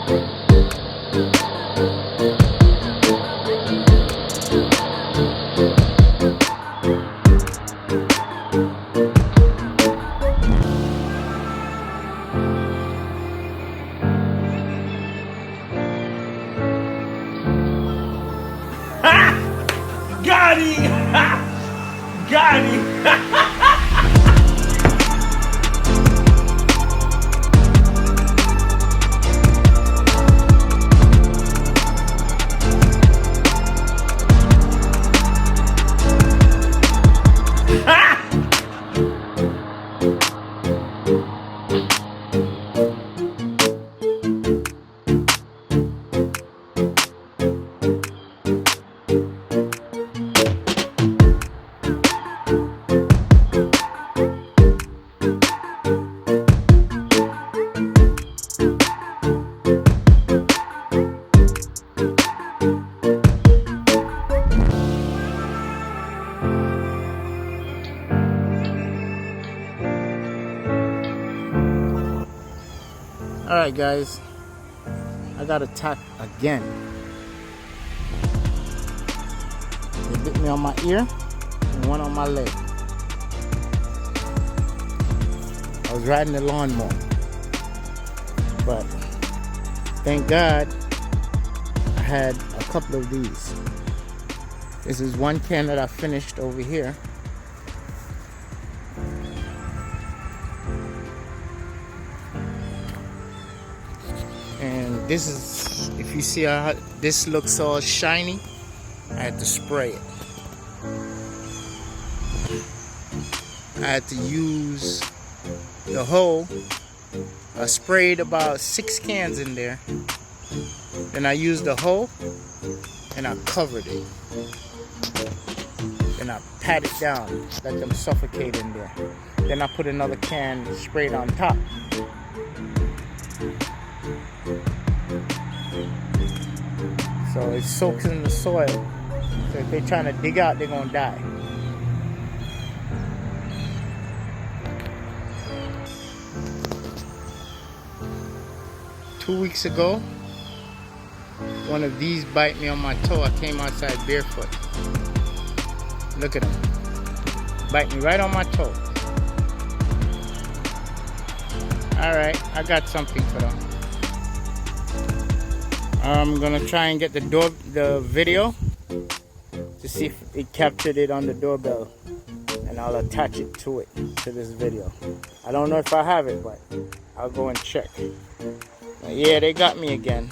Got him! Got him! Alright guys, I got attacked again. They bit me on my ear and one on my leg. I was riding the lawnmower, but thank God I had a couple of these. This is one can that I finished over here. And this is, if you see how this looks all shiny, I had to spray it. I had to use the hoe. I sprayed about 6 cans in there. Then I used the hoe and I covered it. Then I pat it down, let them suffocate in there. Then I put another can sprayed on top. So it soaks in the soil. So if they're trying to dig out, they're gonna die. Two weeks ago, one of these bite me on my toe. I came outside barefoot. Look at them. Bite me right on my toe. Alright, I got something for them. I'm gonna try and get the video to see if it captured it on the doorbell, and I'll attach it to this video. I don't know if I have it, but I'll go and check. But yeah, they got me again.